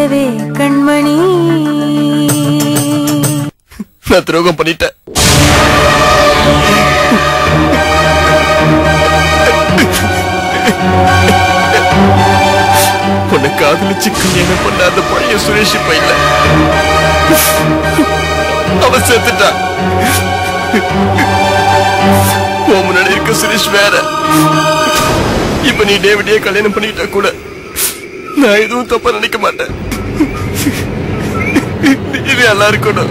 சொல்லவே கண்மணி, நான் துரோகம் பண்ணிட்டேன். உன்னை காதலிச்சு கல்யாணம் பண்ண அந்த பழைய சுரேஷ் இப்ப இல்ல, அவன் செத்துட்டான். முன்னாடி இருக்க சுரேஷ் வேற. இப்ப நீ டேவிடியே கல்யாணம் பண்ணிட்டா கூட நான் எதுவும் தப்பா நினைக்க மாட்டேன். நீ நல்லா இருக்கணும்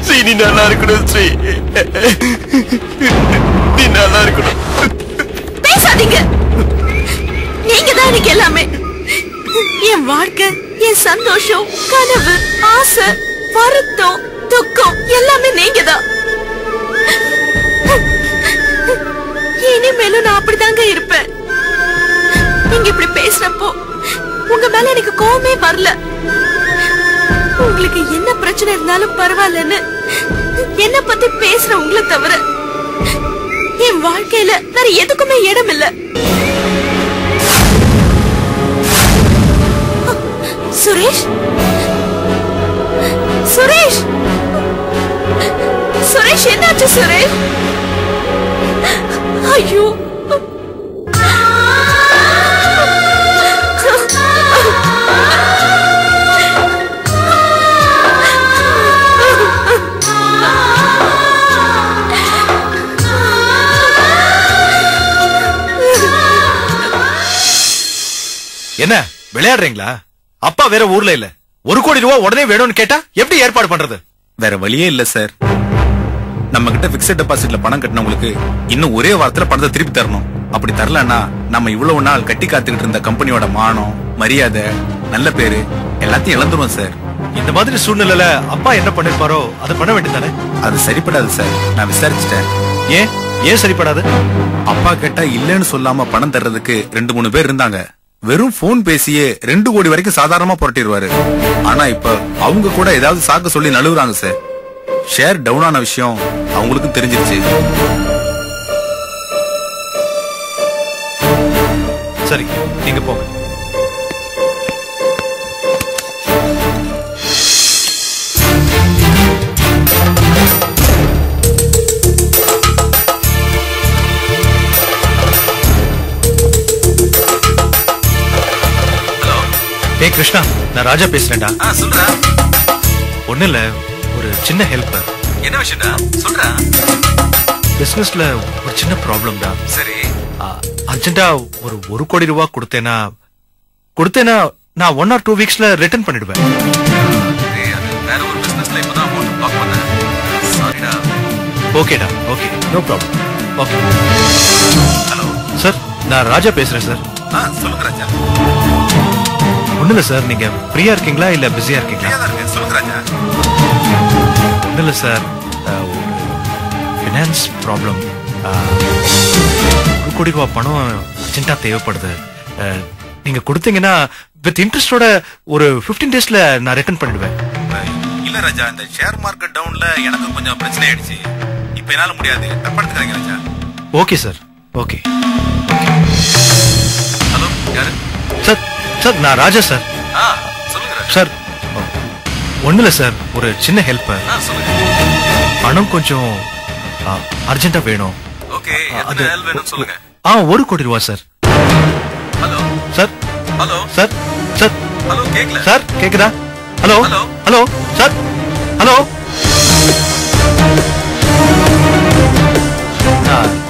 ஸ்ரீ, நீ நல்லா இருக்கணும் ஸ்ரீ, நீ நல்லா இருக்கணும். பேசாதீங்க, நீங்க தான் எனக்கு எல்லாமே. என் வாழ்க்கை, என் சந்தோஷம், கனவு, ஆசை, வருத்தம், துக்கம் எல்லாமே நீங்க தான். இனிமேலும் நான் அப்படிதாங்க இருப்பேன். நீங்க இப்படி பேசுறப்போ உங்க மேல எனக்கு கோவமே வரல. உங்களுக்கு என்ன பிரச்சனை இருந்தாலும் பரவாயில்லன்னு என்ன பத்தி பேசுற உங்களை தவிர என் வாழ்க்கையில வேற எதுக்குமே இடம் இல்ல. சுரேஷ், சுரேஷ், சுரேஷ், என்னாச்சு சுரேஷ்? ஐயோ, என்ன விளையாடுறீங்களா? அப்பா வேற ஊர்ல இல்ல, 1 கோடி ரூபாய் உடனே வேணும்னு கேட்டா எப்படி ஏற்பாடு பண்றது? வேற வழியே இல்ல சார். நம்ம கிட்ட பிக்ஸட் டெபாசிட்ல பணம் கட்டினவங்களுக்கு இன்னும் ஒரே வாரத்துல பணத்தை திருப்பி தரணும். அப்படி தரலன்னா நம்ம இவ்வளவு நாள் கட்டி காத்துக்கிட்டு இருந்த கம்பெனியோட மானம், மரியாதை, நல்ல பேரு எல்லாத்தையும் இழந்துருவோம் சார். இந்த மாதிரி சூழ்நிலையில அப்பா என்ன பண்ணிருப்பாரோ அதை பண்ண வேண்டியதானே? அது சரிப்படாது சார், நான் விசாரிச்சுட்டேன். ஏன் சரிப்படாது? அப்பா கேட்டா இல்லன்னு சொல்லாம பணம் தர்றதுக்கு 2-3 பேர் இருந்தாங்க. வெறும் போன் பேசியே 2 கோடி வரைக்கும் சாதாரணமா புரட்டிடுவாரு. ஆனா இப்ப அவங்க கூட ஏதாவது சாக்க சொல்லி நழுவுறாங்க சார். ஷேர் டவுன் ஆன விஷயம் அவங்களுக்கும் தெரிஞ்சிருச்சு. சரி, நீங்க போங்க. ஏ கிருஷ்ணா, நான் ராஜா பேசுறேன்டா. சொல்றா. ஒண்ணு இல்ல, ஒரு சின்ன ஹெல்ப். என்ன விஷயம்டா? சொல்றா. பிசினஸ்ல ஒரு சின்ன ப்ராப்ளம்டா. சரி. அர்ஜென்ட்டா ஒரு 1 கோடி ரூபாய் கொடுத்தேனா நான் 1 or 2 வீக்ஸ்ல ரிட்டர்ன் பண்ணிடுவேன். வேற ஒரு பிசினஸ்ல இப்பதான் அமௌண்ட் பிளாக் பண்ணேன். சாரிடா. ஓகேடா, okay, no problem. Okay. Hello sir, நான் ராஜா பேசுறேன் சார். சொல்லுங்க ராஜா. ஒண்ணு இல்ல சார், நீங்க ஃப்ரீயா இருக்கீங்களா இல்ல பிஸியா இருக்கீங்களா? சொல்லுங்க ராஜா. ஒண்ணு இல்ல சார், ஒரு ஃபினான்ஸ் ப்ராப்ளம். 1 கோடி ரூபாய் பணம் அர்ஜென்ட்டா தேவைப்படுது. நீங்க கொடுத்தீங்கன்னா வித் இன்ட்ரெஸ்டோட ஒரு 15 டேஸ்ல நான் ரிட்டர்ன் பண்ணிடுவேன். இல்ல ராஜா, இந்த ஷேர் மார்க்கெட் டவுன்ல எனக்கு கொஞ்சம் பிரச்சனை ஆயிடுச்சு. இப்ப என்னால முடியாது. தப்பா எடுத்துக்காதீங்க Raja. Okay sir, okay. Hello, யாரு? சார், நான் ராஜா சார். சொல்லுங்க சார், ஒண்ணு இல்ல சார், ஒரு சின்ன ஹெல்ப். சொல்லுங்க. பணம் கொஞ்சம் அர்ஜென்ட்டா வேணும். ஓகே, எத்தனை ஹெல்ப் வேணும் சொல்லுங்க. 1 கோடி ரூபாய் sir. Hello sir. Hello sir. Sir. Hello, கேக்கல சார், கேக்குதா? Hello hello sir. ஹலோ.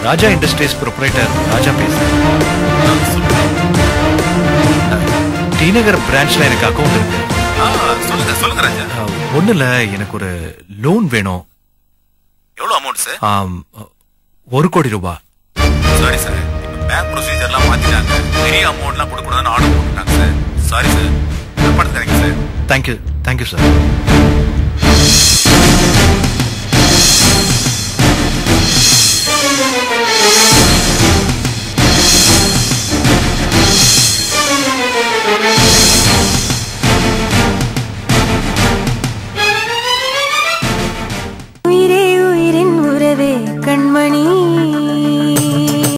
ராஜா இண்டஸ்ட்ரீஸ் ப்ரொப்ரைட்டர் ராஜா பேசுறேன். டி நகர் பிரான்ச்ல எனக்கு அக்கவுண்ட் இருக்கு. சொல்லுங்க ராஜா. ஒண்ணு இல்ல, எனக்கு ஒரு லோன் வேணும். எவ்வளவு அமௌண்ட் சார்? 1 கோடி ரூபாய். சாரி சார், இப்ப பேங்க் ப்ரொசீஜர்லாம் மாத்திட்டாங்க. பெரிய அமௌண்ட்லாம் கொடுக்க கூடாதுன்னு ஆர்டர் போட்டுட்டாங்க சார். சாரி சார், தப்பா எடுத்துக்காதீங்க சார். Thank you sir.